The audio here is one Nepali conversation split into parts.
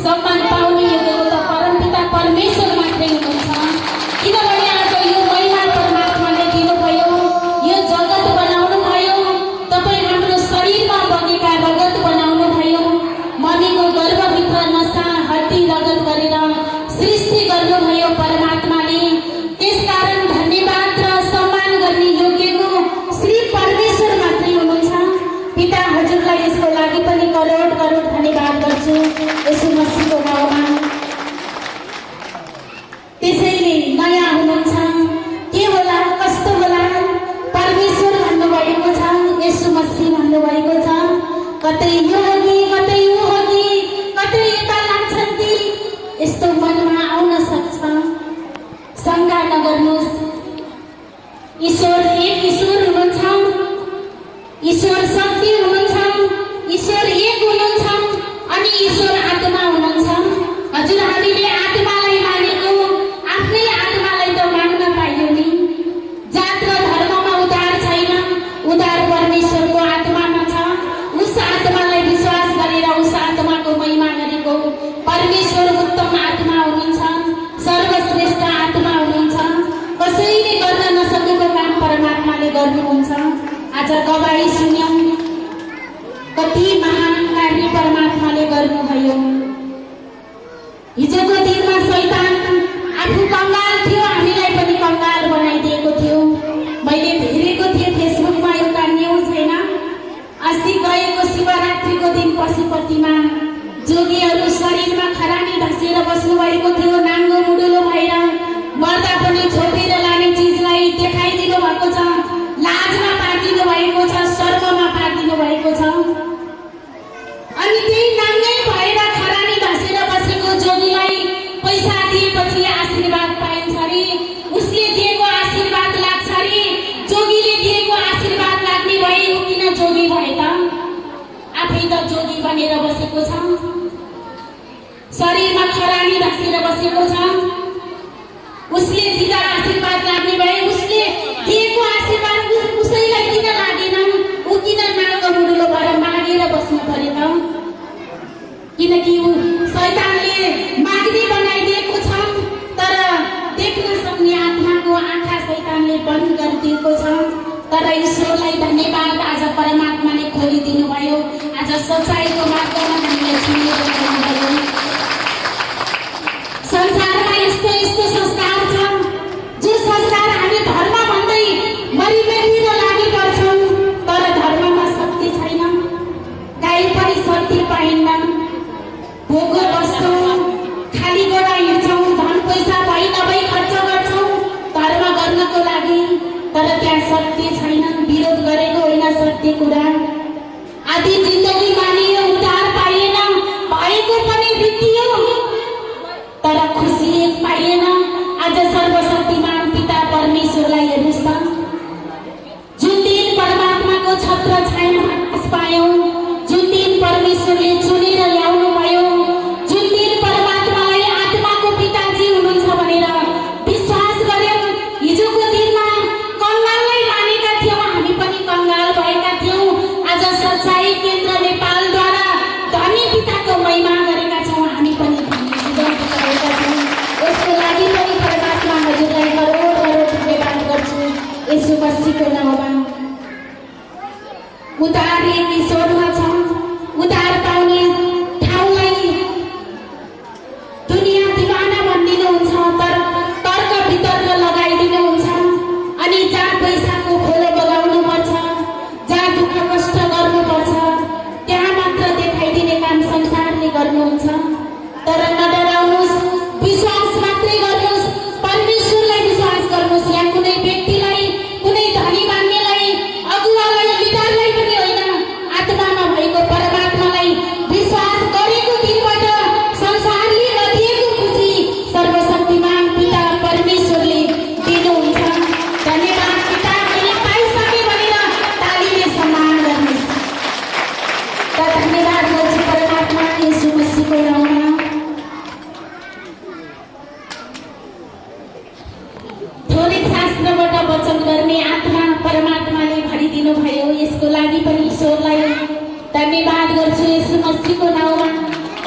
सम्मान पाउने योग्य त परमपिता परमेश्वर मात्रै हुनुहुन्छ। किनभने आज यो महिमा परमात्माले दिनुभयो, यो जगत बनाउनु भयो, तपाईँ हाम्रो शरीरमा बगेका रगत बनाउनु भयो, मनीको गर्भभित्र नसा हड्डी रगत गरेर सृष्टि गर्नुभयो परमात्माले। त्यसकारण धन्यवाद र सम्मान गर्ने योग्यको श्री परमेश्वर मात्रै हुनुहुन्छ। पिता हजुरलाई यसको लागि पनि करोड करोड धन्यवाद गर्छु यसो मसीहको नाउँमा। त्यसैले नयाँ हुनुहुन्छ, के होला कस्तो होला परमेश्वर भन्नुभएको छ, यसो मसीह भन्नुभएको छ। कतै यो हो कि कतै ऊ हो कि कतै यता लाग्छन् कि यस्तो मनमा आउन सक्छ। शङ्का नगर्नुहोस्, ईश्वर एक ईश्वर हुनुहुन्छ, ईश्वर शक्ति हुनुहुन्छ, ईश्वर एक हुनुहुन्छ अनि ईश्वर आत्मा हुनुहुन्छ। हजुर हामीले आत्मालाई मानेको आफ्नै आत्मालाई त मान्न पाइयो नि। जात र धर्ममा उद्धार छैन, उद्धार परमेश्वरको आत्मामा छ। उस आत्मालाई विश्वास गरेर उस आत्माको महिमा गरेको परमेश्वर उत्तम आत्मा हुनुहुन्छ, सर्वश्रेष्ठ आत्मा हुनुहुन्छ। कसैले गर्न नसकेको काम परमात्माले गर्नुहुन्छ। आज गवाई सुन्यौं, कति महान कार्य परमात्माले गर्नुभयो। हिजोको दिनमा शैतान आफू कंगाल थियो, हामीलाई पनि कंगाल बनाइदिएको थियो। मैले हेरेको थिएँ फेसबुकमा एउटा न्युज होइन, अस्ति गएको शिवरात्रिको दिन पशुपतिमा जोगीहरू शरीरमा खरानी धसेर बस्नु भएको थियो, नाङ्गो मुडुलो भएर मर्दा पनि छोपेर लाने चिजलाई देखाइदिनु भएको छ, लाजमा पारिदिनु भएको छ, शर्ममा पारिदिनु भएको छ। अनि त्यही नाङ्गै भएर खरानी धसेर बसेको जोगीलाई पैसा दिएपछि आशीर्वाद पाइन्छ अरे, उसले दिएको आशीर्वाद लाग्छ अरे। जोगीले दिएको आशीर्वाद लाग्ने भए ऊ किन जोगी भए त? आफै त जोगी बनेर बसेको छ, शरीरमा खरानी धसेर बसेको छ। उसले दिँदा आशीर्वाद लाग्ने भए उसले दिएको आशीर्वाद उसैलाई किन लागेन? ऊ किन नाङ्गो मुडुलो भएर मागेर बस्नु पर्यो त? किनकि ऊ शैतानले माग्ने बनाइदिएको छ, तर देख्न सक्ने आत्माको आँखा शैतानले बन्द गरिदिएको छ। तर ईश्वरलाई धन्यवाद, आज परमात्माले खोलिदिनु भयो। आज सच्चाइको मार्गमा हामीले छिरेको भयो। संसारमा यस्तो यस्तो संस्कार छ, जो संस्कार हामी धर्म भन्दै मरिमेटिन लागि गर्छौँ, तर धर्ममा शक्ति छैन। गाई पनि शक्ति पाइन्न, भोगो बस्छौँ, खाली गोडा हिँड्छौँ, धन पैसा भइ नभई खर्च गर्छौँ धर्म गर्नको लागि, तर त्यहाँ शक्ति छैन। विरोध गरेको होइन सत्य कुरा। आधी जिन्दगी मानियो, उद्धार पाइएन, भएको पनि बितियो, तर खुसी पाइएन। आज सर्वशक्तिमान पिता परमेश्वरलाई हेर्नुहोस् त, जुन दिन परमात्माको छत्र छायामा पायौँ, जुन दिन परमेश्वरले चुनेर ल्याउनु भयो, जुन दिन परमात्मालाई आत्माको पिताजी हुनुहुन्छ भनेर विश्वास गर्यौँ, हिजोको दिनमा कंगाललाई मानेका थियौँ, हामी पनि कंगाल भएका थियौँ। आज सच्चाई केन्द्र नेपालद्वारा धनी पिताको महिमा गरेका छौँ, हामी पनि भएका छौँ। यसको लागि पनि परमात्मा हजुरलाई करोड करोड धन्यवाद गर्छु यसो मसीहको नाउँमा। उद्धार एक ईश्वरमा छ, उद्धार पाउने ठाउँलाई दुनियाँ दिवाना भनिदिनुहुन्छ, तर तर्क वितर्क लगाइदिनुहुन्छ। अनि जहाँ पैसाको खोलो बगाउनु पर्छ, जहाँ दुःख कष्ट गर्नुपर्छ, त्यहाँ मात्र देखाइदिने काम संसारले गर्नुहुन्छ। तर नडराउनुहोस्, विश्वास मात्रै गर्नुहोस्, परमेश्वरलाई विश्वास गर्नुहोस्। यहाँ कुनै व्यक्तिलाई, कुनै धनी मान्नेलाई, अगुवालाई, लिडरलाई पनि होइन, आत्मामा भएको परमात्मालाई विश्वास गरेको दिनबाट संसारले नदिएको खुसी सर्वशक्तिमान पिता परमेश्वरले दिनुहुन्छ। धन्यवाद पिता, मैले पाइसकेँ भनेर तालीले सम्मान गर्नुहोस्। र धन्यवाद गर्छु परमात्मा येशू मसीहको नाउँमा। थोरै शास्त्रबाट वचन गर्ने आत्मा परमात्माले भरिदिनु भयो, यसको लागि पनि ईश्वरलाई धन्यवाद गर्छु येशू मसीहको नाउँमा।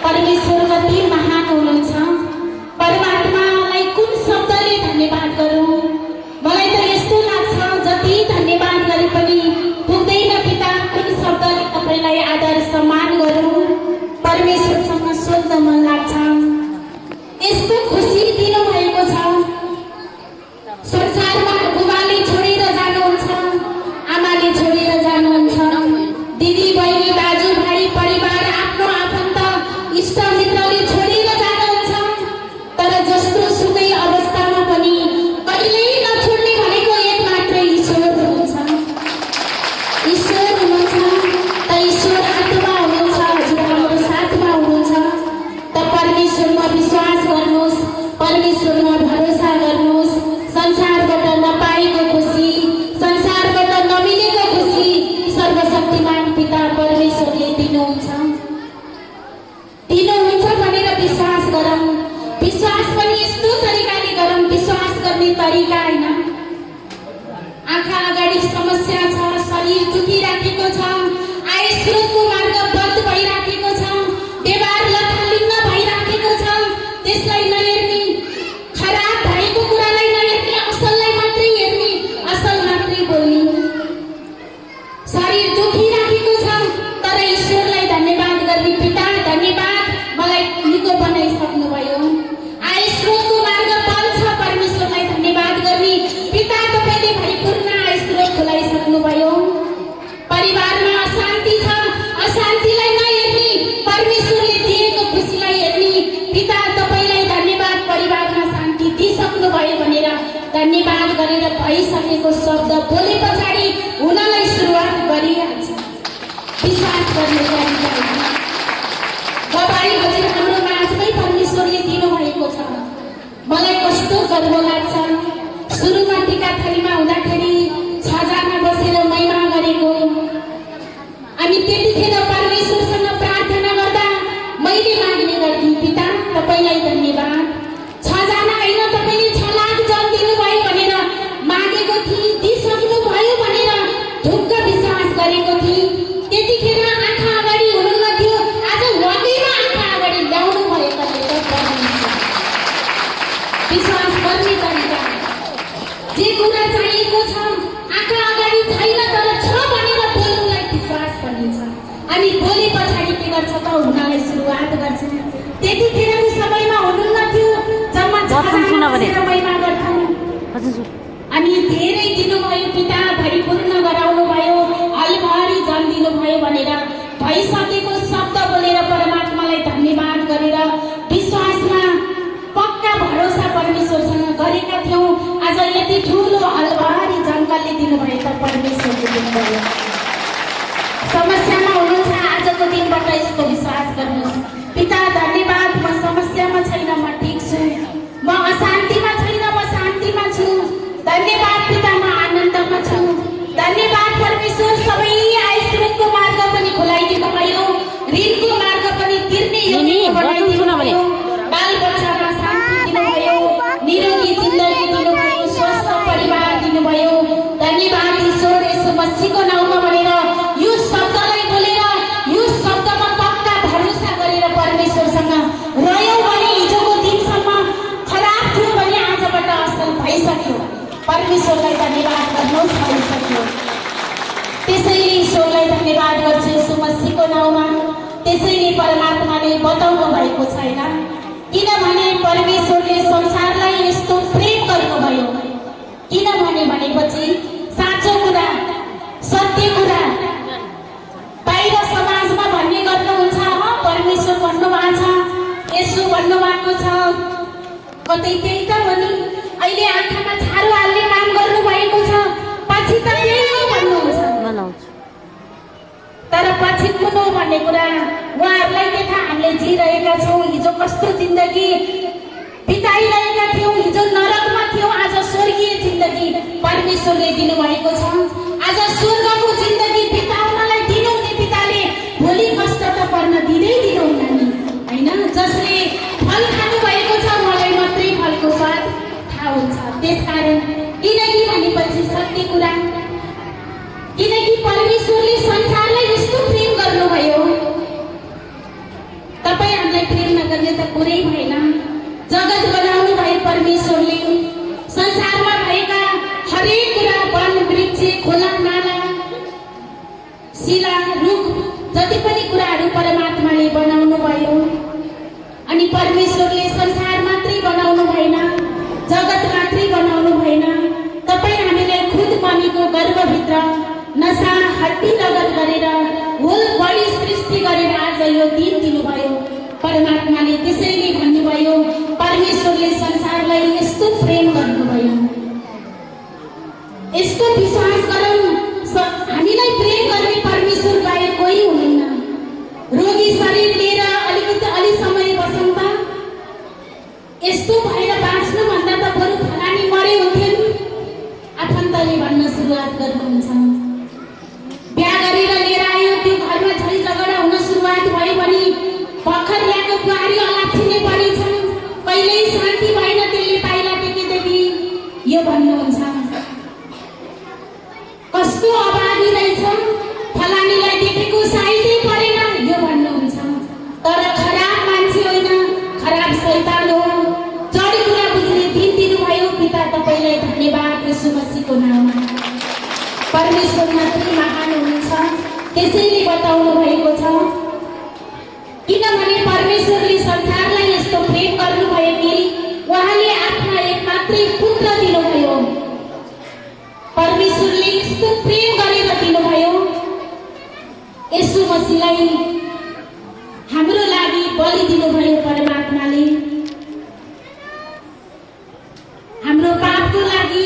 परमेश्वर कति महान हुनुहुन्छ। परमात्मालाई कुन शब्दले धन्यवाद गरौँ? मलाई त यस्तो लाग्छ जति धन्यवाद गरे पनि पुग्दैन पिता। कुन शब्दले तपाईलाई आदर सम्मान गरौँ? परमेश्वरसँग सोध्न मन लाग्छ। यस्तो खुसी दिनुभएको छ। संसारमा बुबाले छोडेर जानुहुन्छ, आमाले छोडेर जानुहुन्छ, दिदी बहिनी दाजु भाइ परिवार आफ्नो आफन्त इष्ट मित्रले छोडेर जानुहुन्छ। तर जस्तो सुकै अवस्थामा पनि कहिल्यै नछोड्ने भनेको एक मात्र ईश्वर हुनुहुन्छ। ईश्वर हुनुहुन्छ त ईश्वर आत्मा हुनुहुन्छ, हजुर हाम्रो साथमा हुनुहुन्छ। त परमेश्वरमा विश्वास गर्नुहोस्, परमेश्वरमा भरोसा गर्नुहोस्। संसारबाट नपाएको खुसी, संसारबाट नमिलेको खुसी सर्वशक्तिमान पिता परमेश्वरले दिनुहुन्छ भनेर विश्वास गरौँ। विश्वास पनि यस्तो तरिकाले गरौँ, विश्वास गर्ने तरिका होइन। आँखा अगाडि समस्या छ, शरीर दुखिराखेको छ, आय स्रोतको मार्ग बन्द भइराखेको छ, व्यवहार लथालिङ्ग भइराखेको छ, त्यसलाई नहेर्ने, खराब भएको कुरालाई नहेर्ने, असललाई मात्रै हेर्ने, असल मात्रै बोल्ने। शरीर दुखिराखेको छ तर ईश्वरलाई धन्यवाद गर्ने, पिता धन्यवाद मलाई निको बनाइसक्नुभयो। आय स्रोतको मार्ग बन्द छ, परमेश्वरलाई धन्यवाद गर्ने, पिता तपाईँले भरिपूर्ण आय स्रोत खुलाइसक्नुभयो। परिवारमा अशान्ति छ, अशान्तिलाई नहेर्ने, परमेश्वरले दिएको खुसीलाई हेर्ने, पिता तपाईँलाई धन्यवाद परिवारमा शान्ति दिइसक्नुभयो भनेर धन्यवाद गरेर भइसकेको शब्द बोले पछाडि हुनलाई सुरुवात गरिहाल्छ। विश्वास गर्ने तरिका दबाई हजुर हाम्रो माझमै परमेश्वरले दिनुभएको छ। मलाई कस्तो गर्व लाग्छ। सुरुमा टिकाथलीमा हुँदाखेरि 6 जना बसेर महिमा गरेको, अनि त्यतिखेर परमेश्वरसँग प्रार्थना गर्दा मैले माग्ने गर्थेँ, पिता तपाईँलाई धन्यवाद। 6 जना होइन, तपाईँले 6 लाख जन दिनुभयो भनेर मागेको थिएँ, दिइसक्नुभयो भनेर ढुक्क विश्वास गरेको थिएँ। त्यतिखेर आँखा अगाडि हुनुहुन्न थियो, आज वाकैमा आँखा अगाडि ल्याउनु भएको विश्वास गर्ने तरिका। जे कुरा चाहिएको छ आँखा अगाडि छैन तर छ भनेर बोल्नुलाई विश्वास भनिन्छ। अनि बोले पछाडि के गर्छ त हुनलाई सुरुवात गर्छ। त्यतिखेर सबैमा हुनुहुन्न थियो, जम्मा 6 जना बसेर महिमा गर्थ्यौँ। अनि धेरै दिनुभयो पिता, भरिपूर्ण गराउनु भयो, अलभरि जन दिनुभयो भनेर भइसकेको शब्द बोलेर परमात्मालाई धन्यवाद गरेर विश्वासमा पक्का भरोसा परमेश्वरसँग गरेका थियौँ। आज यति ठुलो अलभरि जनताले दिनुभयो त परमेश्वरले दिनुभयो। समस्यामा हुनुहुन्छ, आजको दिनबाट यस्तो विश्वास गर्नुहोस्, पिता धन्यवाद, म समस्यामा छैन, म ठिक छु, म अशान्तिमा छैन, म शान्तिमा छु। धन्यवाद पिता, म आनन्दमा छु। धन्यवाद परमेश्वर, सबै आय स्रोतको मार्ग पनि खुलाइदिनु भयो, ऋणको मार्ग पनि तिर्ने योग्य बनाइदिनु भयो, बाल बच्चामा शान्ति दिनुभयो, निरोगी जिन्दगी दिनुभयो, स्वस्थ परिवार दिनुभयो। धन्यवाद ईश्वर यसो मसीहको नाउँमा भनेर यो शब्दलाई बोलेर यो शब्दमा पक्का भरोसा गरेर परमेश्वरसँग रह्यौँ भने हिजोको दिनसम्म खराब थियो भने आजबाट असल भइसक्यो। परमेश्वरलाई धन्यवाद गर्नुहोस्, भइसक्यो। त्यसैले ईश्वरलाई धन्यवाद गर्छु यसो मसीहको नाउँमा। त्यसैले परमात्माले बताउनु भएको छैन, किनभने परमेश्वरले संसारलाई यस्तो प्रेम गर्नुभयो। किनभने भनेपछि साँचो कुरा, सत्य कुरा बाहिर समाजमा भन्ने गर्नुहुन्छ, परमेश्वर भन्नुभएको छ, यसो भन्नुभएको छ, कतै त्यही त हो नि। अहिले आँखामा छारो हाल्ने काम गर्नुभएको छ, पछि त त्यही भन्नुहुन्छ। तर पछि कुन हो भन्ने कुरा उहाँहरूलाई के थाहा। हामीले जिरहेका छौँ, हिजो कस्तो जिन्दगी बिताइरहेका थियौँ, हिजो नरकमा थियौँ, आज स्वर्गीय जिन्दगी परमेश्वरले दिनुभएको छ। आज स्वर्गको जिन्दगी बिताउनलाई दिनुहुने पिताले भोलि कष्ट त पर्न दिँदैन नि, होइन। जसले फल खानुभएको छ मलाई मात्रै फलको स्वाद थाहा हुन्छ। त्यसकारण किनकि भनेपछि सत्य कुरा, किनकि परमेश्वरले संसारलाई यस्तो प्रेम गर्नुभयो। तपाईहरुले मान्छे, खोला, नाला, शिला, रुख जति पनि कुराहरू परमात्माले बनाउनु भयो। अनि परमेश्वरले संसार मात्रै बनाउनु भएन, जगत मात्रै बनाउनु भएन। तपाईँ हामीलाई खुद मम्मीको गर्भभित्र नसा हड्डी लगत गरेर होल बडी सृष्टि गरेर आज यो दिन दिनुभयो। परमात्माले त्यसैले भन्नुभयो, परमेश्वरले संसारलाई यस्तो प्रेम गर्नुभयो। यस्तो विश्वास गरौँ, हामीलाई प्रेम गर्ने परमेश्वर बाहेक कोही हुँदैन। रोगी शरीर लिएर अलि समय बसौँ त, यस्तो भएर बाँच्नुभन्दा त बरु फलानी मरे हुन्थ्यो आफन्तले भन्न सुरुवात गर्नुहुन्छ। बिहा गरेर लिएर आयो, त्यो घरमा झै झगडा हुन सुरुवात भयो भने भर्खर ल्याएको बुहारी अलाछिने परेछ, कहिल्यै शान्ति भएन त्यसले पाइला टेकेदेखि यो भन्नुहुन्छ। कस्तो अभागी रहेछ, फलानीलाई देखेको साइजै परेन यो भन्नुहुन्छ। तर खराब मान्छे होइन, खराब शैतान हो। जडी कुरा बुझ्ने दिन दिनुभयो। पिता तपाईँलाई धन्यवाद येशू मसीहको नाममा। परमेश्वर मात्रै महान हुनुहुन्छ, त्यसैले बताउनु भएको छ। किनभने परमेश्वरले संसारलाई यस्तो प्रेम गर्नुभयो कि उहाँले आफ्ना एक मात्रै पुत्र दिनुभयो। परमेश्वरले यस्तो प्रेम गरेर दिनुभयो, येशू मसीहलाई हाम्रो लागि बलि दिनुभयो। परमात्माले हाम्रो पापको लागि,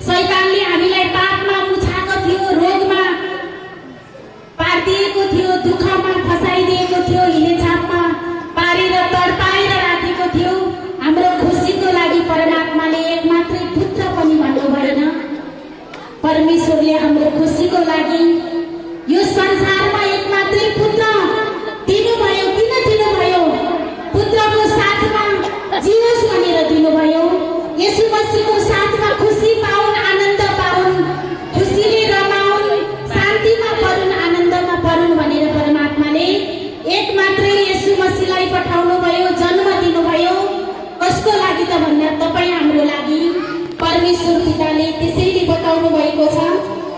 शैतानले हामीलाई पापमा मुछाएको थियो, रोगमा पारिदिएको थियो, दुःखमा फसाइदिएको थियो, हिलेछापमा पारेर तडपाएर राखेको थियो। हाम्रो खुसीको लागि परमात्माले एक मात्रै पुत्र पनि भन्नु भएन। परमेश्वरले हाम्रो खुसीको लागि यो संसारमा एक मात्रै पुत्र दिनुभयो। किन दिनुभयो? पुत्रको साथमा जियोस् भनेर दिनुभयो। येशू मसीहको साथमा खुसी पाउन्, आनन्द पाउन्, खुसीले रमाउन्, शान्तिमा परुन्, आनन्दमा परुन् भनेर परमात्माले एक मात्रै येशू मसीहलाई पठाउनु भयो, जन्म दिनुभयो। कसको लागि त भन्दा तपाईँ हाम्रो लागि। परमेश्वर पिताले त्यसैले बताउनु भएको छ,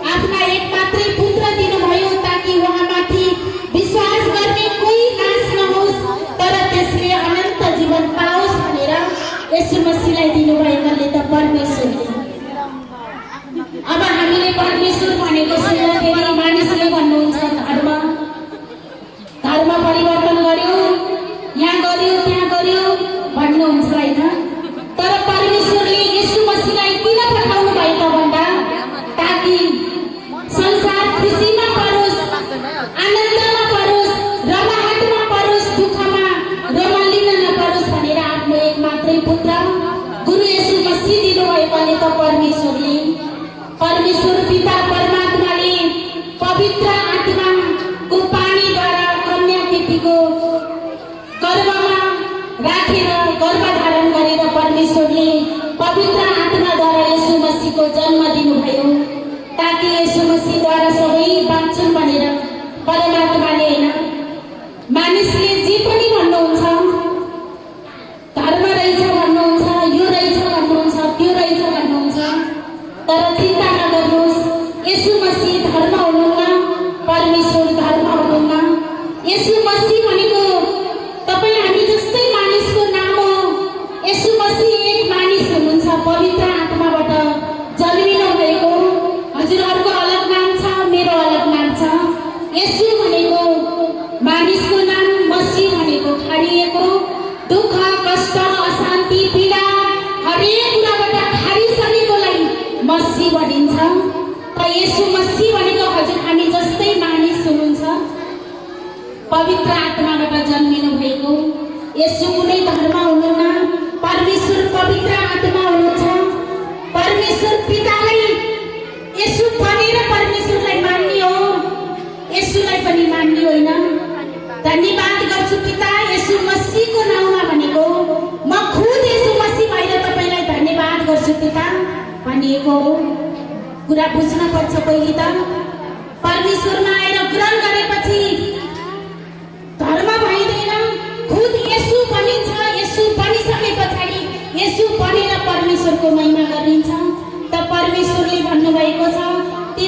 आफ्ना एक मात्रै पुत्र दिनुभयो ताकि उहाँमाथि विश्वास गर्ने कोही नाश नहोस् तर त्यसले अनन्त जीवन पाओस् भनेर येशू मसीहलाई दिनुभएकाले त परमेश्वरले। अब हामीले परमेश्वर भनेको सुन्दाखेरि मानिसले भन्नुहुन्छ धर्म परिवर्तन गर्यो, यहाँ गर्यो त्यहाँ गर्यो भन्नुहुन्छ होइन। तर परमेश्वरले येशू मसीहलाई किन पठाउनु भयो त भन्दा ताकि संसार खुसीमा परोस्, आनन्दमा परोस्, रमाहटमा परोस्, दुःखमा रमालिन नपरोस् भनेर आफ्नो एक मात्रै पुत्र गुरु येशू मसीह दिनुभएकोले त परमेश्वर पिता परमात्माले पवित्र आत्माको पानीद्वारा कन्या केटीको गर्भमा राखेर गर्भधारण गरेर परमेश्वरले पवित्र आत्माद्वारा येशू मसीहको जन्म दिनुभयो ताकि येशू मसीहद्वारा सबै बाँच्छन् भनेर परमात्माले होइन। मानिसले जे पनि भन्नुहुन्छ, धर्म रहेछ भन्नुहुन्छ, यो रहेछ भन्नुहुन्छ, त्यो रहेछ भन्नुहुन्छ, तर चिन्ता नगर्नुहोस्, येशू मसीह धर्म हुनुहुन्न, परमेश्वर धर्म हुनुहुन्न। येशू मसीह भनेको तपाईँ हामी जस्तै मानिसको नाम हो। येशू मसीह एक मानिस हुनुहुन्छ, पवित्र आत्माबाट जन्मिनु भएको। हजुरहरूको अलग नाम छ, मेरो अलग नाम छ। येशू भनेको मानिसको नाम, मसीह भनेको खारिएको, दुःख कष्ट अशान्ति पीडा हरेक कुराबाट खारिसकेकोलाई मसीह भनिन्छ। त येशू मसीह भनेको हजुर हामी जस्तै मानिस हुनुहुन्छ, पवित्र आत्माबाट जन्मिनु भएको। येशू कुनै धर्म हुनुहुन्न, परमेश्वर पवित्र आत्मा हुनुहुन्छ। परमेश्वर पितालाई येशू भनेर परमेश्वरलाई मान्ने हो, येशूलाई पनि मान्ने होइन। धन्यवाद गर्छु पिता येशू मसीहको नाउँमा भनेको म खुद येशू मसीह भएर तपाईलाई धन्यवाद गर्छु पिता भनिएको हो। कुरा बुझ्न पर्छ पहिले त। परमेश्वरमा आएर ग्रहण गरेपछि धर्म भइदैन, खुद येशू भनिन्छ। येशू भनिसके पछाडि येशू भनेर परमेश्वरको महिमा गरिन्छ। त परमेश्वरले भन्नुभएको छ ती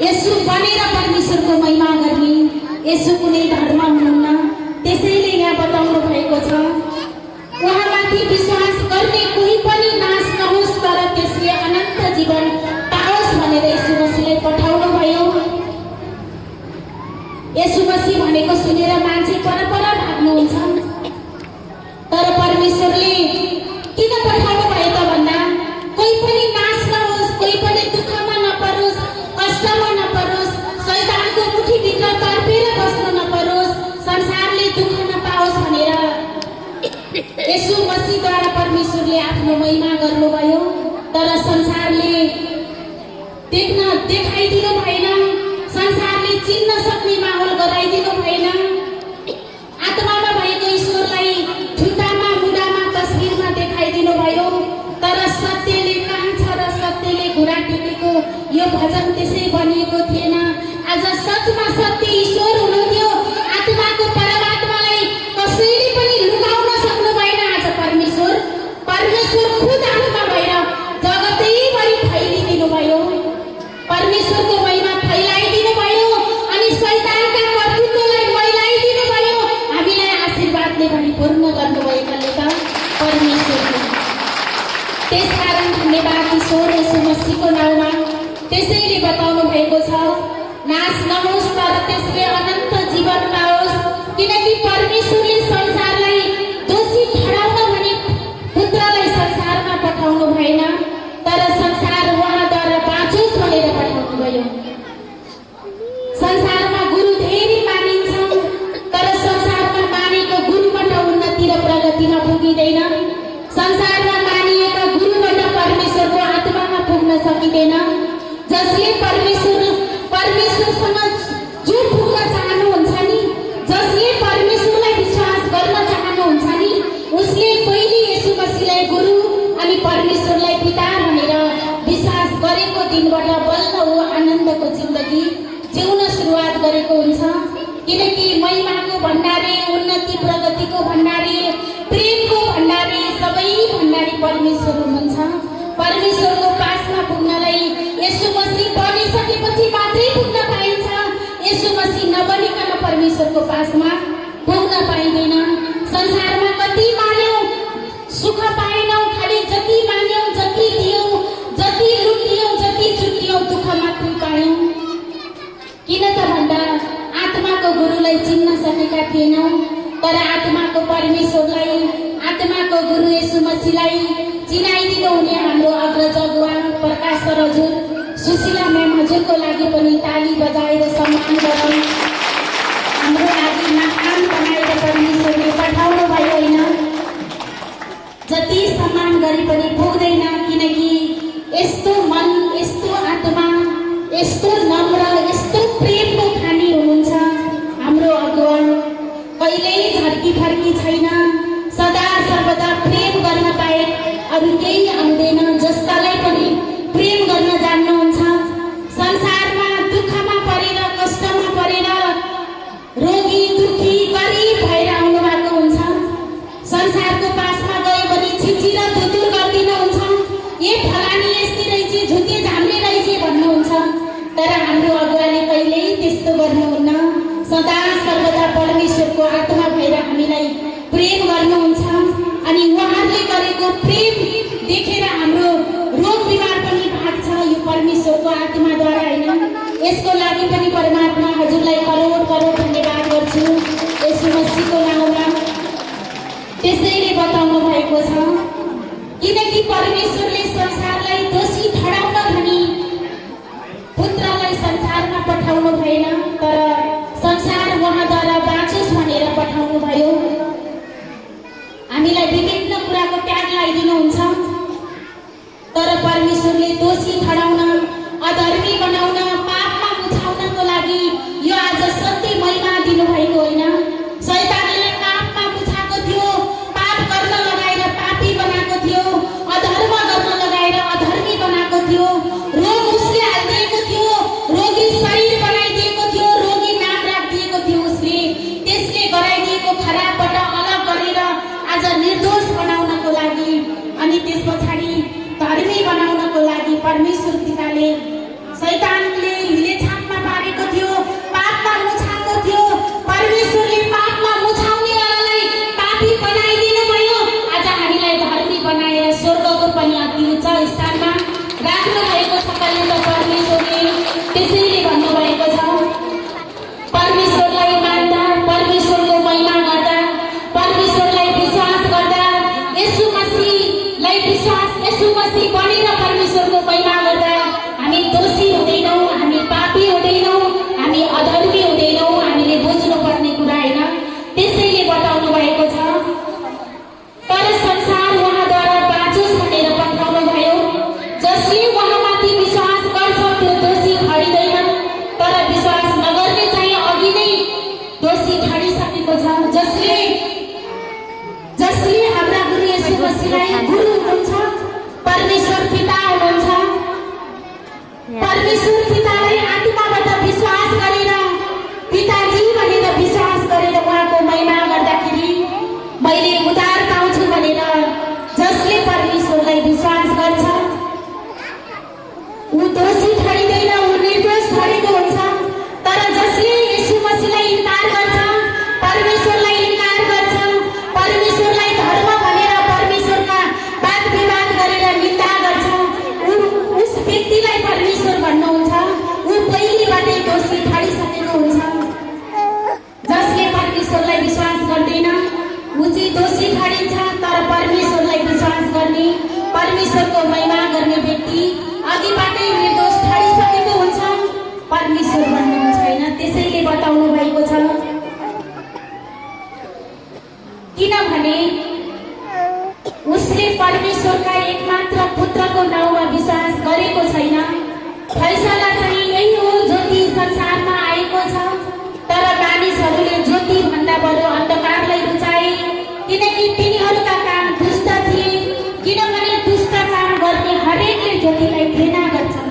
यसो बनेर परमेश्वरको महिमा गर्ने यसो कुनै धर्म हुनुहुन्न। त्यसैले यहाँ बताउनु भएको छ उहाँमाथि विश्वास गर्ने कोही पनि नाश नहोस् तर त्यसले अनन्त जीवन पाओस् भनेर यसो मसीहले पठाउनु भयो। यसो मसीह भनेको सुनेर मान्छे परपर भाग्नुहुन्छ, तर परमेश्वरले किन पठाउनु भयो त भन्दा कोही पनि नाश नहोस्, कोही पनि दुःखमा नपरोस्, कष्टमा नपरोस्, शैतानको मुठीभित्र तर्पेर बस्नु नपरोस्, संसारले दुःख नपाओस् भनेर यसो मसीहद्वारा परमेश्वरले आफ्नो महिमा गर्नुभयो। तर संसारले देखाइदिनु भएन, संसारले चिन्न सक्ने माहौल गराइदिनु भएन। आत्मामा भएको ईश्वरलाई ठुटामा मुडामा तस्बिरमा देखाइदिनु भयो। तर सत्यले कान्छ र सत्यले घुरा टेकेको यो भजन त्यसै बनिएको थिएन। आज सचमा सत्य ईश्वर हुनुहुन्थ्यो, आत्माको परमात्मालाई कसैले पनि लुकाउन सक्नु भएन। आज परमेश्वर खुद आत्मा भएर जगतैभरि फैलिदिनु भयो, परमेश्वरको महिमा फैलाइदिनु भयो अनि शैतानका कर्तृत्वलाई मैलाइदिनु भयो। हामीलाई आशीर्वादले भरिपूर्ण गर्नुभएकाले त परमेश्वरले। त्यसकारण धन्यवाद ईश्वर यसो मसीहको नाउँमा। त्यसैले बताउनु भएको छ नाश नहोस् तर त्यसले अनन्त जीवन पाओस्, किनकि परमेश्वरले संसारलाई दोषी ठहराउन भनी पुत्रलाई संसारमा पठाउनु भएन, तर संसार उहाँद्वारा बाँचोस् भनेर पठाउनु भयो। संसारमा गुरु धेरै मानिन्छ, तर संसारमा मानेको गुरुबाट उन्नति र प्रगतिमा पुगिँदैन। संसारमा मानिएका गुरुबाट परमेश्वरको आत्मामा पुग्न सकिँदैन। जसले परमेश्वरसँग जो पुग्न चाहनुहुन्छ नि, जसले परमेश्वरलाई विश्वास गर्न चाहनुहुन्छ नि, उसले पहिले यसो मसीहलाई गुरु अनि परमेश्वरलाई पिता भनेर विश्वास गरेको दिनबाट बल्ल ऊ आनन्दको जिन्दगी जिउन सुरुवात गरेको हुन्छ। किनकि महिमाको भण्डारी, उन्नति प्रगतिको भण्डारी, प्रेमको भण्डारी, सबै भण्डारी परमेश्वर हुनुहुन्छ। परमेश्वरको पासमा पुग्नलाई यसो मसीह बनिसकेपछि मात्रै पुग्न पाइन्छ। यसो मसीह नबनिकन परमेश्वरको पासमा पुग्न पाइँदैन। संसारमा कति मान्यौ सुख पाएनौ, खालि जति मान्यौ, जति दियौ, जति लुटियौ, जति चुटियौ, दुःख मात्रै पायौ। किन त भन्दा आत्माको गुरुलाई चिन्न सकेका थिएनौ, तर आत्माको परमेश्वरलाई, आत्माको गुरु यसो मसीहलाई चिनाइदिनु हुने हाम्रो अग्रज अगुवा प्रकाश सर हजुर, सुशीला म्याम हजुरको लागि पनि ताली बजाएर सम्मान गरौँ। हाम्रो लागि महान बनाएर परमेश्वरले पठाउनु भयो होइन, जति सम्मान गरे पनि पुग्दैन। किनकि यस्तो मन, यस्तो आत्मा, यस्तो नम्र, यस्तो प्रेमको खानी हुनुहुन्छ हाम्रो अगुवा। कहिल्यै झर्की फर्की छैन, सदा सर्वदा प्रेम गर्न पाए अरू केही आउँदैन। जस्तालाई पनि प्रेम गर्न जान्नुहुन्छ। संसारमा दुःखमा परेर, कष्टमा परेर, रोगी दुखी गरिब भएर आउनु भएको हुन्छ। संसारको पासमा गयो भने छिचिर धुतुर गरिदिनुहुन्छ, ए फलानी यस्तै रहेछ, झुके झाम्रे रहेछ भन्नुहुन्छ। तर हाम्रो अगुवाले कहिल्यै त्यस्तो गर्नुहुन्न। सदा सर्वदा परमेश्वरको आत्मा भएर हामीलाई प्रेम गर्नुहुन्छ अनि उहाँले गरेको प्रेम देखेर हाम्रो रोग बिमार पनि भाग्छ। यो परमेश्वरको आत्माद्वारा होइन। यसको लागि पनि परमात्मा हजुरलाई करोड करोड धन्यवाद गर्छु यसो मसीहको नाउँमा। त्यसैले बताउनु भएको छ किनकि परमेश्वरले संसारलाई दोषी ठहराउन भनी पुत्रलाई संसारमा पठाउनु भएन, तर संसार उहाँद्वारा बाँचोस् भनेर पठाउनु भयो। हामीलाई विभिन्न कुराको त्याग लगाइदिनुहुन्छ, तर परमेश्वरले दोषी ठहराउन, अधर्मी बनाउन, पापमा बुझाउनको लागि यो आज सत्य महिमा दिनुभएको होइन। शैतानले पापमा बुझाएको थियो, पाप गर्न लगाएर पापी बनाएको थियो, अधर्म गर्न लगाएर अधर्मी बनाएको थियो, रोग उसले हालिदिएको थियो, रोगी शरीर बनाइदिएको थियो, रोगी नाम राखिदिएको थियो उसले। त्यसले गराइदिएको खराबबाट अलग गरेर आज निर्दोष बनाउनको लागि अनि त्यस पछाडि धर्मी बनाउनको लागि परमेश्वर पिताले शैतानले हिले छाप जसले उहाँमाथि विश्वास गर्छ त्यो दोषी ठहरिँदैन, तर विश्वास नगर्ने चाहिँ अघि नै दोषी ठहरिसकेको छ। जसले हाम्रा गुरु येशू मसीहलाई गुरु हुनुहुन्छ, परमेश्वर पिता हुनुहुन्छ, परमेश्वर पितालाई आत्माबाट विश्वास गरेर पिताजी भनेर विश्वास गरेर उहाँको महिमा गर्दाखेरि मैले उद्धार पाउँछु भनेर जसले परमेश्वरलाई विश्वास गर्छ ऊ दोषी ठहरिँदैन, ऊ निर्दोष ठहरेको हुन्छ। तर जसले येशू मसीहलाई इन्कार गर्छ, परमेश्वरलाई इन्कार गर्छ, परमेश्वरलाई धर्म भनेर परमेश्वरका वाद विवाद गरेर निन्दा गर्छ, उस व्यक्तिलाई परमेश्वर भन्नुहुन्छ, ऊ पहिलेबाटै दोषी ठहरिसकेको हुन्छ। जसले परमेश्वरलाई विश्वास गर्दैन ऊ चाहिँ दोषी ठहरिन्छ, तर परमेश्वरलाई विश्वास गर्ने, परमेश्वरको महिमा गर्ने व्यक्ति अघिबाटै निर्दोष ठहरिसकेको हुन्छ, परमेश्वर भन्नुहुन्छ होइन। त्यसैले बताउनु भएको छ, किनभने उसले परमेश्वरका एकमात्र पुत्रको नाउँमा विश्वास गरेको छैन। फैसला चाहिँ यही हो, ज्योति संसारमा आएको छ, तर मानिसहरूले ज्योति भन्दा बरु अन्धकारलाई रुचाए, किनकि तिनीहरूका काम दुष्ट थिए। किनभने दुष्ट काम गर्ने हरेकले ज्योतिलाई घृणा गर्छन्।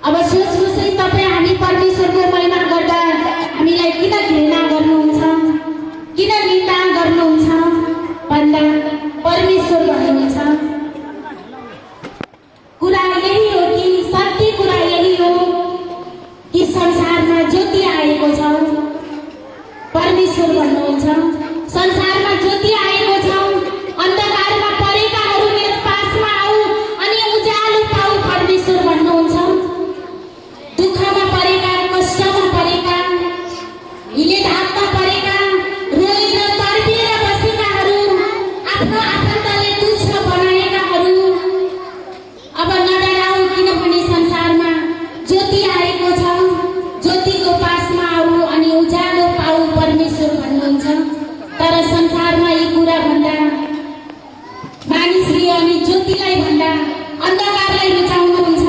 अब सोच्नुहोस् है, तपाईँ हामी परमेश्वरको महिमा गर्दा हामीलाई किन घृणा गर्नुहुन्छ, किन निन्दा गर्नुहुन्छ भन्दा परमेश्वर भन्नुहुन्छ। कुरा यही हो कि सत्य कुरा यही हो कि संसारमा ज्योति आएको छ, परमेश्वर भन्नुहुन्छ संसारमा ज्योति आएको छ, अन्धकारमा परेकाहरू मेरो पासमा आऊ अनि उज्यालो पाऊ, परमेश्वर भन्नुहुन्छ। दुःखमा परेका, कष्टमा परेका, हिले धापमा परेका, रोएर तर्पिएर बसेकाहरू, आफ्नो आफन्तले तुच्छ बनाएकाहरू अब नडराऊ, किनभने संसारमा ज्योति आएको छ, ज्योतिको पासमा आऊ अनि उज्यालो पाऊ, परमेश्वर भन्नुहुन्छ। तर संसारमा यी कुरा भन्दा मानिसले अनि ज्योतिलाई भन्दा अन्धकारलाई रुचाउनुहुन्छ।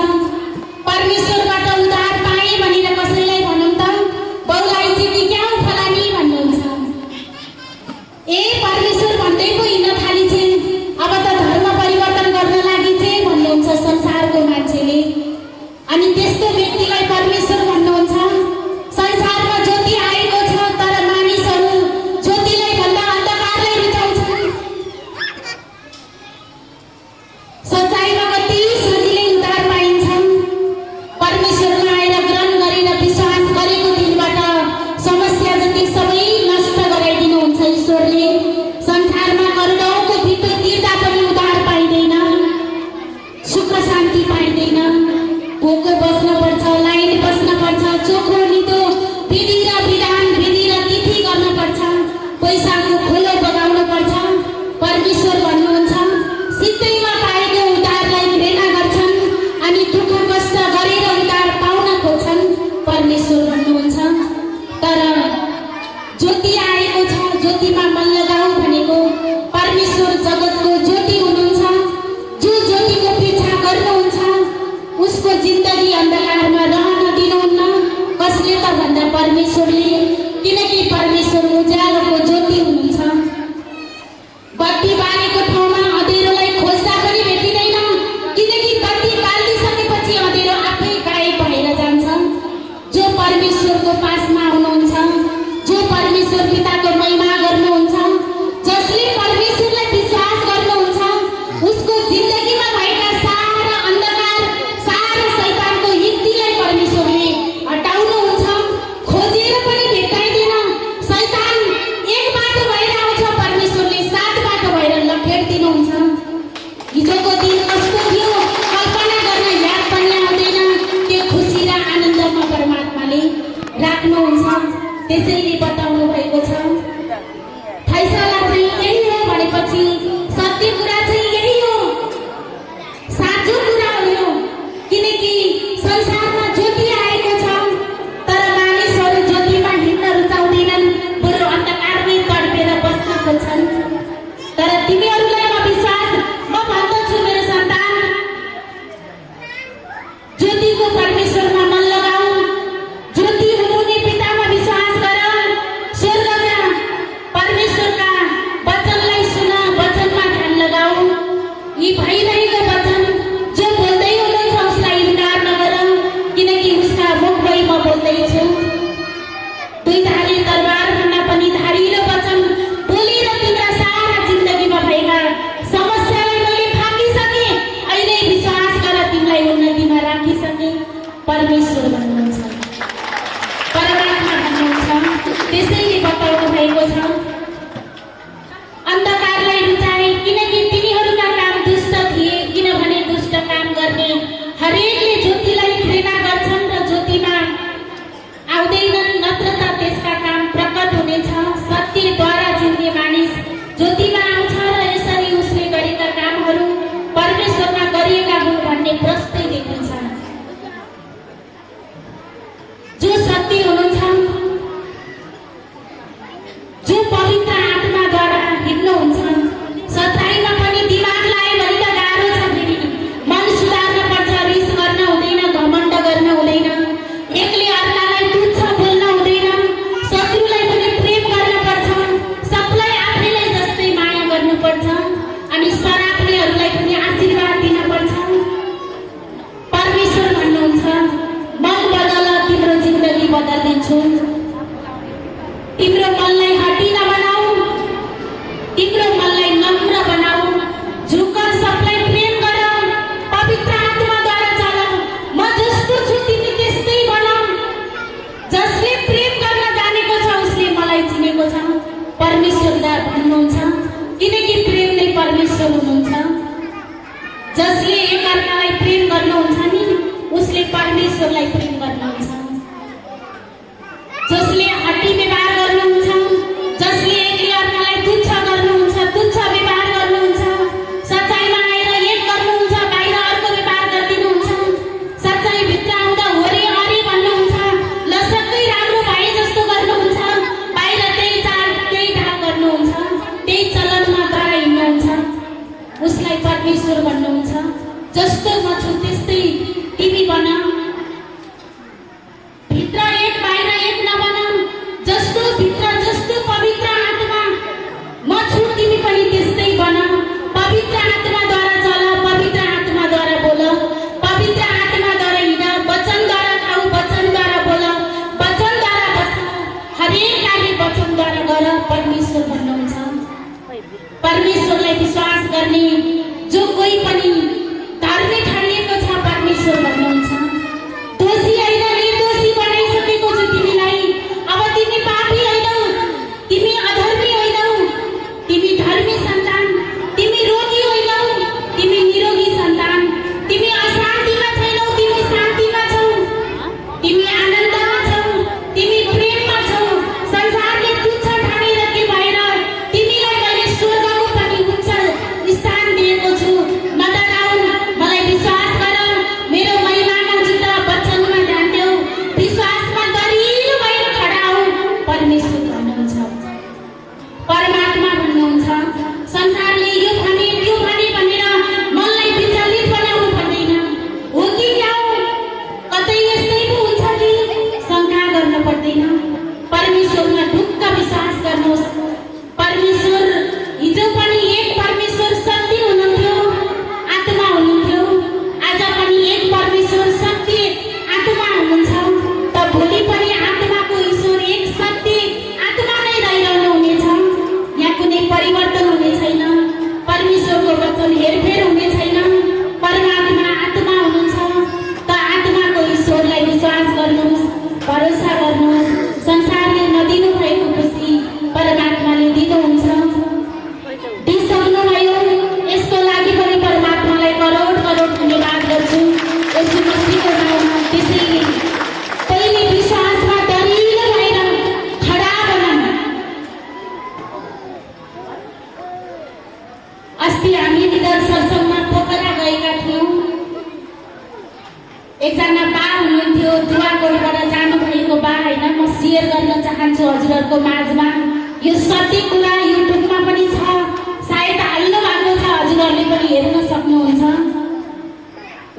परमेश्वरबाट उद्धार पाए भनेर कसैलाई भनौँ त बाउलाई चिनी क्या हो फलानी भन्नुहुन्छ। ए परमेश्वर भन्दै पो हिँड्न थाली छे, अब त धर्म परिवर्तन गर्न लागि छे भन्नुहुन्छ संसारको मान्छेले। अनि त्यस्तो व्यक्तिलाई परमेश्वर भन्नुहुन्छ। संसारमा ज्योति आएको छ, तर मानिसहरू ज्योतिलाई भन्दा अन्धकारलाई रुचाउँछन्। सच्चाइमा कति सजिलै उद्धार पाइन्छन्। परमेश्वरमा आएर ग्रहण गरेर विश्वास गरेको दिनबाट समस्या जति सबै नष्ट गराइदिनुहुन्छ ईश्वरले। संसारमा करोडौँको भित्तो तिर्दा पनि उद्धार पाइँदैन, सुख शान्ति पाइँदैन। भोको बस्नुपर्छ, लाइन बस्नुपर्छ, चोखो निदो विधि र विधान, विधि र तिथि गर्नुपर्छ, पैसाको खोलो बगाउनुपर्छ। परमेश्वर भन्नुहुन्छ सिद्धैमा पाएको उद्धारलाई घृणा गर्छन् अनि दुःख कष्ट गरेर उद्धार पाउन खोज्छन्, परमेश्वर भन्नुहुन्छ। तर ज्योति आएको छ, ज्योतिमा मन लगाऊ भनेको परमेश्वर जगतको ज्योति हुनुहुन्छ। जो ज्योतिको पिछा गर्नुहुन्छ उसको जिन्दगी अन्धकारमा रहन दिनुहुन्न। कसले त भन्दा परमेश्वरले, किनकि परमेश्वर उज्यालोको ज्योति हुनुहुन्छ। बत्ती बालेको ठाउँमा अँधेरोलाई खोज्दा पनि भेटिँदैन, किनकि बत्ती बालिदिसकेपछि अँधेरो आफै गायब भएर जान्छ। जो परमेश्वरको पासमा हुनुहुन्छ, जो परमेश्वर पिताको महिमा गर्नुहुन्छ, जसले परमेश्वरलाई विश्वास गर्नुहुन्छ, उसको जिन्दगीमा भएका सारा अन्धकार, सारा शैतानको युक्तिलाई परमेश्वरले हटाउनुहुन्छ। खोजेर पनि भेटाइँदैन। शैतान एक बाटो भएर आउँछ, परमेश्वरले 7 बाटो भएर लखेट्दिनुहुन्छ। हिजोको दिन कस्तो थियो कल्पना गर्न याद पनि आउँदैन। त्यो खुसी र आनन्दमा परमात्माले राख्नुहुन्छ। त्यसैले बताउनु भएको छ फैसला चाहिँ यही हो भनेपछि सत्य कुरा चाहिँ यही हो, साँचो कुरा हो यो। किनकि संसारमा ज्योति आएको छ, तर मानिसहरू ज्योतिमा हिँड्न रुचाउँदैनन्, बरु अन्धकारमै तडपेर बस्न खोज्छन्। तर तिमीहरूलाई म विश्वास म भन्दछु मेरो सन्तान, एकजना बा हुनुहुन्थ्यो दुवाकोटबाट जानुभएको बा होइन, म सेयर गर्न चाहन्छु हजुरहरूको माझमा। यो सत्य कुरा युट्युबमा पनि छ, सायद हाल्नु भएको छ, हजुरहरूले पनि हेर्न सक्नुहुन्छ।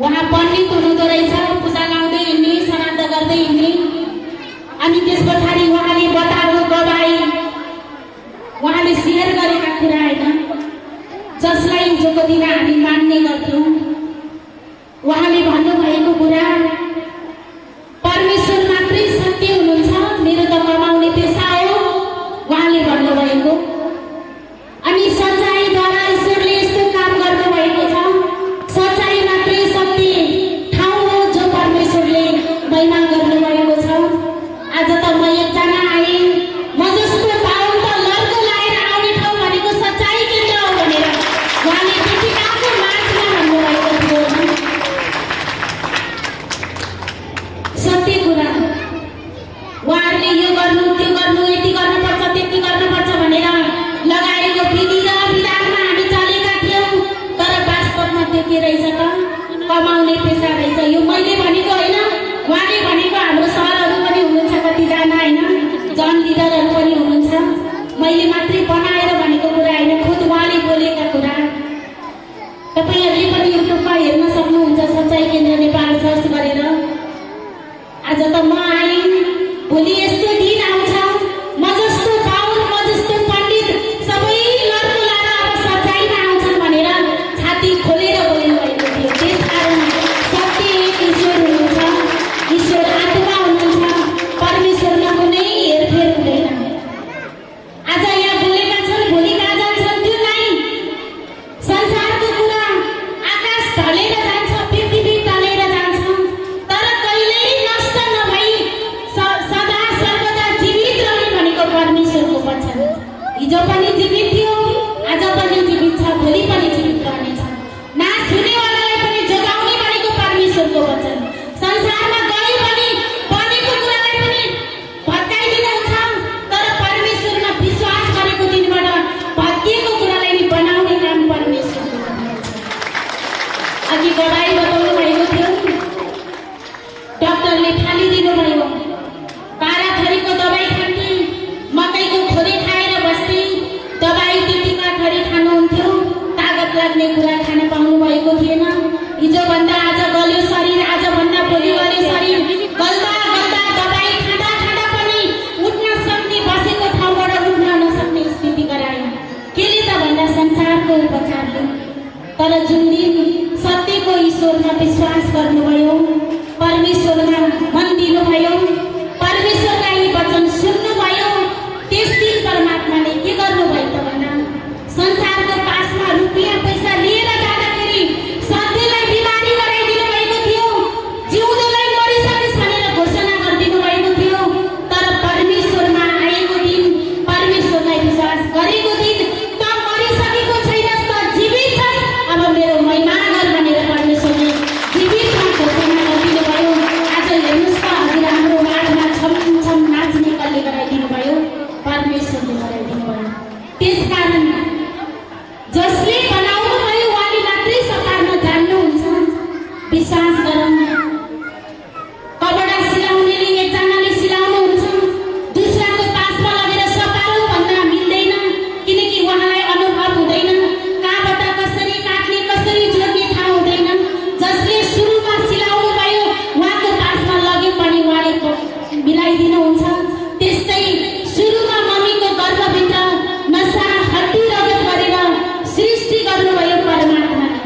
उहाँ पण्डित हुनुहुँदो रहेछ, पूजा लाउँदै हिँड्ने, श्राद्ध गर्दै हिँड्ने। अनि त्यस पछाडि उहाँले बताएको गवाई, उहाँले सेयर गरेका कुरा होइन, जसलाई हिजोको दिन हामी मान्ने गर्थ्यौँ। उहाँले भन्नुभएको कुरा, परमेश्वर मात्रै सत्य हुनुहुन्छ, मेरो त कमाउने पेसा हो उहाँले भन्नुभएको। अनि सच्चाइद्वारा ईश्वरले यस्तो काम गर्नुभएको छ, सच्चाइ मात्रै सत्य ठाउँ हो जो परमेश्वरले महिमा गर्नुभएको छ। आज त म एकजना आएँ, म जस्तो पाउँ त लड्को लाएर आउने ठाउँ भनेको सच्चाइ केन्द्र हो भनेर उहाँले त्यतिकाको माझमा भन्नुभएको थियो। सत्य कुरा, उहाँहरूले यो गर्नु त्यो गर्नु, यति गर्नुपर्छ त्यति गर्नुपर्छ भनेर लगाएको विधि र विधानमा हामी चलेका थियौँ। तर वास्तवमा त्यो के रहेछ त, कमाउने पेसा रहेछ। यो मैले भनेको होइन, उहाँले भनेको। हाम्रो सरहरू पनि हुनुहुन्छ कतिजना होइन, जन लिडरहरू पनि हुनुहुन्छ। मैले मात्रै बनाएर भनेको कुरा होइन, खुद उहाँले बोलेका कुरा। तपाईँहरूले पनि युट्युबमा हेर्न सक्नुहुन्छ, सच्चाइ केन्द्र नेपाल सर्च गरेर। आज त म आएँ, भोलि यस्तो दिन आउँछ, म जस्तो बाहुन, म जस्तो पण्डित सबै लड्को लाएर अब सच्चाइमा आउँछन् भनेर छाती खोलेर बोल्नु भएको थियो। त्यसकारण सत्य एक ईश्वर हुनुहुन्छ, ईश्वर आत्मा हुनुहुन्छ, परमेश्वरमा कुनै हेरफेर हुँदैन। आज यहाँ बोलेका छन्, भोलि कहाँ जान्छन् त्यो नै। संसारको कुरा, आकाश ढलेर जान्छ, पृथ्वी टलेर जान्छ, तर कहिल्यै नष्ट नभई सदा सर्वदा जीवित रहने भनेको परमेश्वरको वचन। हिजो पनि जीवित थियो, आज पनि जीवित छ, भोलि पनि जीवित रहनेछ। नाश हुनेवालालाई पनि जोगाउने भनेको परमेश्वरको वचन। संसारमा गए पनि बनेको कुरालाई पनि भत्काइदिनुहुन्छ, तर परमेश्वरमा विश्वास गरेको दिनबाट भत्किएको कुरालाई नि बनाउने काम परमेश्वरको हुनेछ। अघि गवाई बताउनु भएको थियो, डाक्टरले फालिदिनु भयो, 12 थरीको दबाई खान्थे, मकैको खोले खाएर बस्थे, दबाई त्यतिका थरी खानुहुन्थ्यो, तागत लाग्ने कुरा खान पाउनु भएको थिएन। हिजोभन्दा आज गल्यो शरीर, आजभन्दा भोलि गल्यो शरीर, गल्दा गल्दा दबाई खाँदा खाँदा पनि उठ्न सक्ने, बसेको ठाउँबाट उठ्न नसक्ने स्थिति गरायो। केले त भन्दा संसारको उपचारले। तर जुन दिन सत्यको ईश्वरमा विश्वास गर्नुभयो, परमेश्वरमा मन दिनुभयो, परमेश्वरलाई वचन सुन्नुभयो, त्यस दिन परमात्माले के गर्नुभयो त भन्दा संसारको पासमा रुपियाँ पैसा लिएर जाँदाखेरि सत्यलाई बिमारी गराइदिनु भएको थियो, जिउँदोलाई मरिसकेस् भनेर घोषणा गरिदिनु भएको थियो। तर परमेश्वरमा आएको दिन, परमेश्वरलाई विश्वास गरेको दिन, त मरिसकेको छैनस्, त जीवित छस्, अब मेरो महिमा गर भनेर परमेश्वरले जीवितमा घोषणा गरिदिनु भयो। आज हेर्नुहोस् त, हजुर हाम्रो माझमा छम नाच्ने कसले गराइदिनु भयो? परमेश्वरले गराइदिनु भयो। त्यसकारण जसले बनाउनु भयो उहाँले मात्रै सकार्न जान्नुहुन्छ, विश्वास गरौँ। कपडा सिलाउनेले एकजनाले सिलाउनुहुन्छ, दुसराको पासमा लगेर सकारौँ भन्न मिल्दैन, किनकि उहाँलाई अनुभव हुँदैन, कहाँबाट कसरी काट्ने, कसरी जोड्ने थाहा हुँदैन। जसले सुरुमा सिलाउनु भयो उहाँको पासमा लगे पनि उहाँले मिलाइदिनुहुन्छ। त्यस्तै सुरुमा मम्मीको गर्भभित्र नसा हड्डी रगत गरेर सृष्टि गर्नुभयो परमात्माले।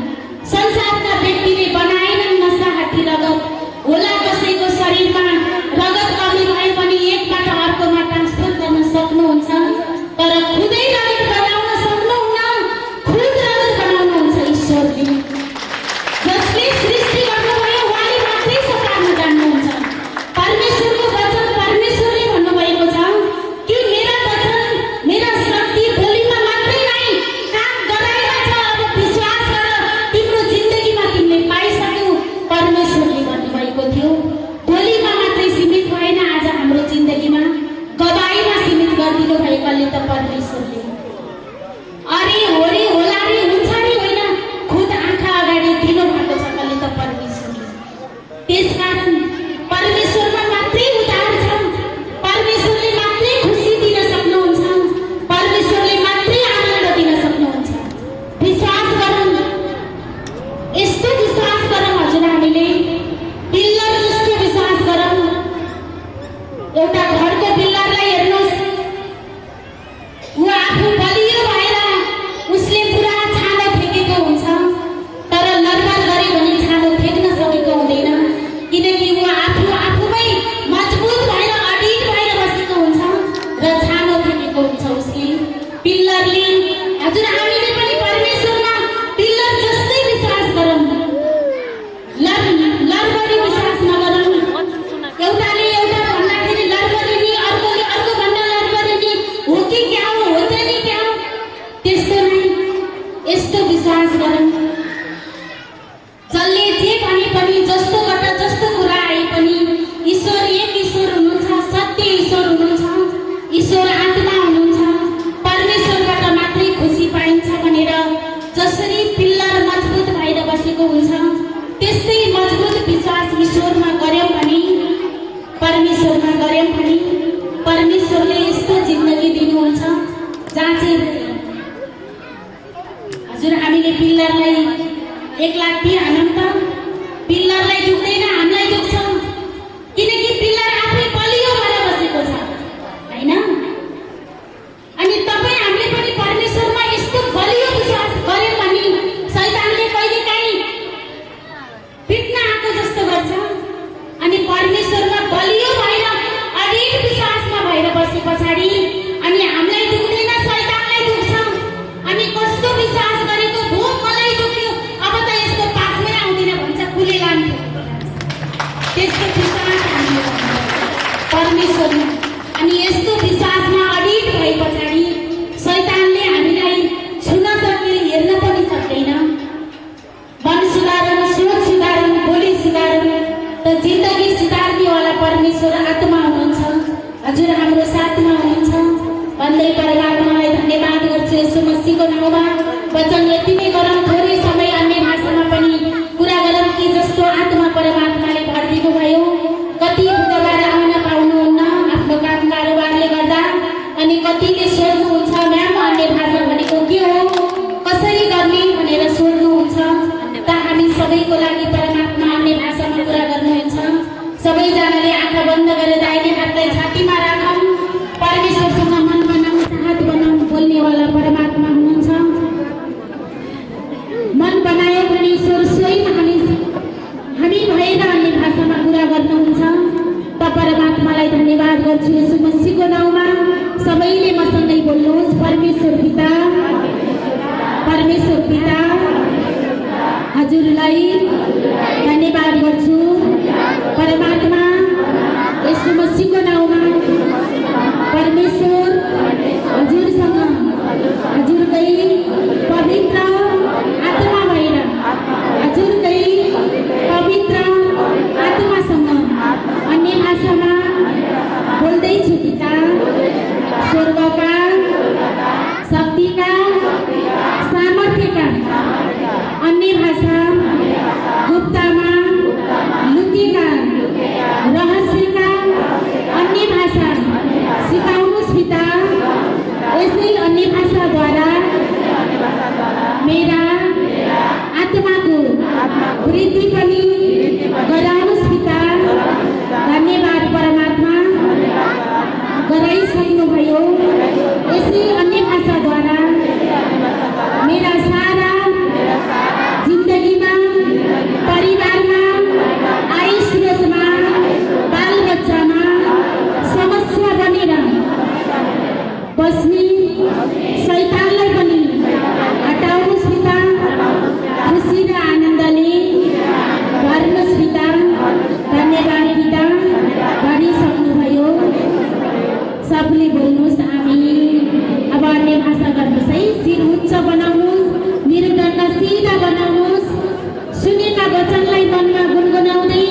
संसारका व्यक्तिले बनाएनन् नसा हड्डी रगत, बढी विश्वास नगरौँ। एउटाले एउटा भन्दाखेरि लडबडिने, अर्कोले अर्को भन्दा लडबडिने, हो कि क्या हो, होतै नि क्या हो, त्यस्तो नै। यस्तो विश्वास गरौँ जसले जे भने पनि, जस्तोबाट जस्तो कुरा आए पनि ईश्वर एक ईश्वर हुनुहुन्छ, सत्य ईश्वर हुनुहुन्छ, ईश्वर आत्मा हुनुहुन्छ। परमेश्वरबाट मात्रै खुसी पाइन्छ भनेर जसरी पिल्लर मजबुत भएर बसेको हुन्छ, त्यस्तै मजबुत विश्वास ईश्वरमा गर्यौँ भने, परमेश्वरमा गर्यौँ भने परमेश्वरले यस्तो जिन्दगी दिनुहुन्छ जहाँ चाहिँ हजुर हामीले पिल्लरलाई 1 लाख दिहानौँ त पिल्लरलाई दुख्दैन, हामीलाई दुख्छ, किनकि पिल्लर आफै बलियो भएर बसेको छ, हैन? अनि तपाईँ हामीले पनि परमेश्वरमा यस्तो बलियो विश्वास गर्यौँ भने शैतानले कहिलेकाहीँ पिट्न आएको जस्तो गर्छ। अनि परमेश्वरमा बलियो भएर अडिग विश्वासमा भएर बसे पछाडि अनि हामीलाई दुख्दैन, शैतानलाई दुख्छ। अनि कस्तो विश्वास गरेको भो मलाई दुख्यो, अब त यस्तो पासमै आउँदैन भन्छ, कुले लान्थ्यो। त्यस्तो विश्वास हामीले परमेश्वरमा, अनि यस्तो विश्वासमा अडिग भए पछाडि शैतानले हामीलाई छुन सक्ने, हेर्न पनि सक्दैन। मन सुधारौँ, सोच सुधारौँ, बोली सुधारौँ, त जिन्दगी सुधार्नेवाला परमेश्वर आत्मा हुनुहुन्छ, हजुर हाम्रो साथमा हुनुहुन्छ भन्दै परमात्मालाई धन्यवाद गर्छु यसो मसीहको नाममा। वचन यति नै गरौँ, थोरै समय अन्य भाषामा पनि कुरा गरौँ कि जस्तो आत्मा परमात्माले भरिदिनु भयो। कति बुधबार आउन पाउनुहुन्न आफ्नो काम कारोबारले गर्दा, अनि कतिले सोध्नुहुन्छ म्याम अन्य भाषा भनेको के हो, कसरी गर्ने भनेर सोध्नुहुन्छ। त हामी सबैको लागि परमात्मा अन्य भाषामा कुरा गर्नुहुन्छ। सबैजनाले आँखा बन्द गरेर दाहिने हातलाई छातीमा राखौँ, परमेश्वरसँग मन बनाऊँ, चाहत बनाऊँ। बोल्नेवाला परमात्मा हुनुहुन्छ। मन बनायो भने ईश्वर स्वयं हामी भएर अन्य भाषामा कुरा गर्नुहुन्छ। त परमात्मालाई धन्यवाद गर्छु यसो मसीहको नाउँमा। सबैले मसँगै बोल्नुहोस्, परमेश्वर पिता, परमेश्वर पिता हजुरलाई धन्यवाद गर्छु। परमात्मा यसो मसीहको नाउँमा परमेश्वर हजुरसँग, हजुरकै पवित्र आत्मा भएर, हजुरकै पवित्र आत्मासँग अन्य भाषामा बोल्दैछु पिता। स्वर्गका शक्तिका सामर्थ्यका अन्य भाषा, गुप्तमा लुकेका रहस्यका अन्य भाषा सिकाउनुहोस् पिता। यसै अन्य भाषाद्वारा मेरा आत्माको वृद्धि पनि गराउनुहोस् पिता। धन्यवाद परमात्मा, गराइसक्नुभयो। यसै अन्य भाषाद्वारा मेरा सारा जिन्दगीमा, परिवारमा, आयुष्मा, बालबच्चामा समस्या बनेर बस्ने शैतानलाई पनि हटाउनुहोस् पिता। खुसी र आनन्दले भर्नुहोस् पिता। धन्यवाद पिता, गरिसक्नुभयो। सबले बोल्नुहोस् आमीन। अब अन्य भाषा गर्नुहोस् है। शिर उच्च बनाउनुहोस्, मेरुदण्ड सिधा बनाउनुहोस्। सुनेका वचनलाई मनमा गुनगुनाउँदै,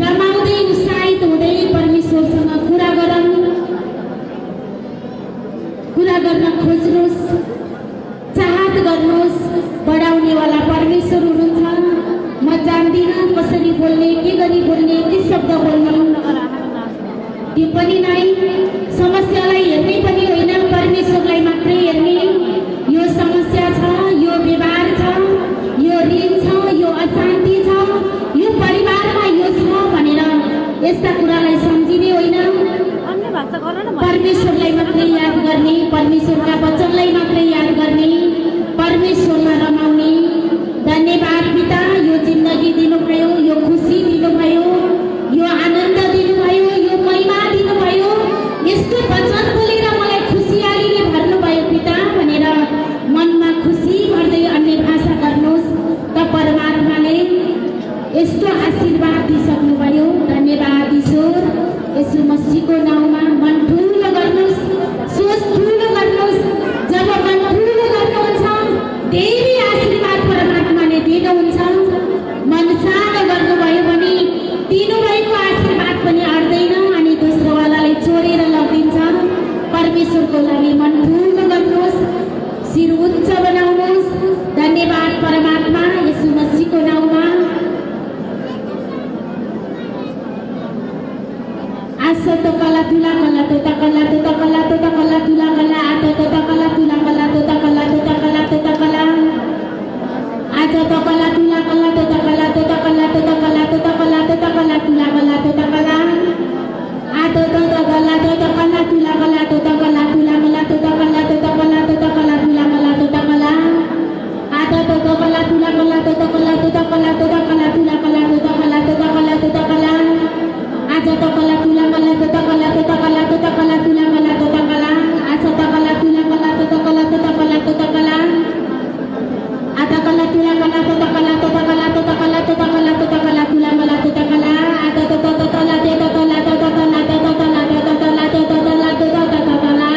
रमाउँदै, उत्साहित हुँदै परमेश्वरसँग कुरा गर्न खोज्नुहोस्, चाहत गर्नुहोस्। बढाउनेवाला परमेश्वर हुनुहुन्छ। म जान्दिनँ कसरी बोल्ने, के गरी बोल्ने, के शब्द बोल्ने, त्यो पनि नै। समस्यालाई हेर्ने पनि होइन, परमेश्वरलाई मात्रै हेर्ने। यो समस्या छ, यो व्यवहार छ, यो ऋण छ, यो अशान्ति छ, यो परिवारमा यो छ भनेर यस्ता कुरालाई सम्झिने होइन, परमेश्वरलाई मात्रै याद गर्ने, परमेश्वरका वचनलाई मात्रै याद गर्ने, परमेश्वरमा रमाउने। धन्यवाद पिता, यो जिन्दगी दिनुभयो, यो खुसी दिनुभयो, यो आनन्द दिनुभयो, यो महिमा दिनुभयो। यस्तो वचन बोलेर मलाई खुसियालीले भर्नुभयो। Asa to kala tula kala to ta kala to ta kala to ta kala tula kala ata to ta kala tula kala to ta kala to ta kala to ta kala aja to kala tula kala to ta kala to ta kala to ta kala to ta kala to ta kala tula kala to ta kala ata to ta kala to ta kala tula kala to ta kala tula kala to ta kala to ta kala to ta kala tula kala to ta kala ata to ta kala tula kala to ta kala to ta kala to ta kala tula kala to ta kala to ta kala to ta kala aja to kala tula kala to ta kala to ta kala to ta kala tula kala to ta kala asa ta kala tula kala to ta kala to ta kala to ta kala ata kala tula kala to ta kala to ta kala to ta kala to ta kala to ta kala tula kala to ta kala ata to to to la de to la to to la to to la to to la to to la to to la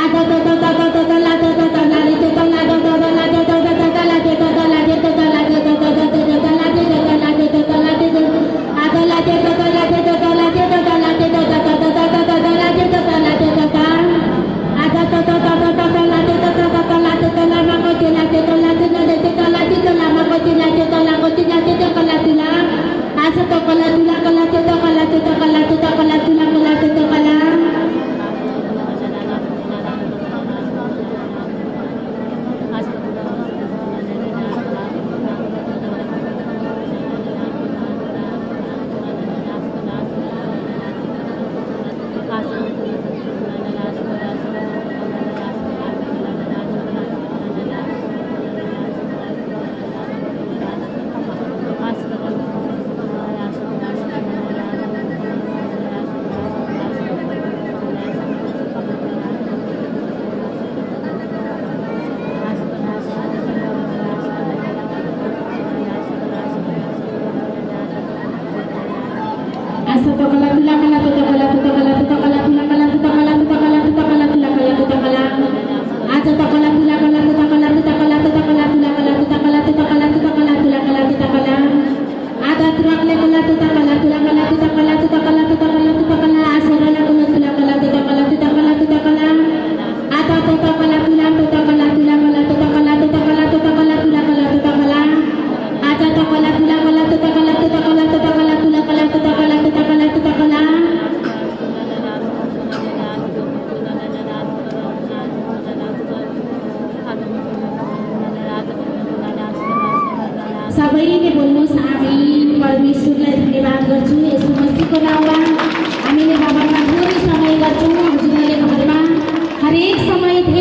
ata to to to la to to la de to la to to la to to la de to la de to la de to la de to la de to la de to la de to ata la de to la de to la de to la de to la de to la de to la de to la de to ata to to la de to la de to la ma ko de la de to la de to la de to la ma ko de la de to la ko de la de to la de la asa to kala tula kala to kala to kala to kala tula kala to kala asa to kala tula kala to kala to kala to kala tula kala to kala to kala to kala tula kala to kala aja to kala tula kala to kala to kala to kala tula kala to kala to kala to kala tula kala to kala ada tula kala to kala tula kala to kala to kala to kala to kala asa kala tula kala to kala to kala to kala ada to kala tula to kala tula kala to kala to kala to kala tula kala to kala aja to kala tula kala to kala to kala to kala tula kala to kala to kala to kala सबैले बोल्नुहोस् आमीन परमेश्वरलाई धन्यवाद गर्छु यसो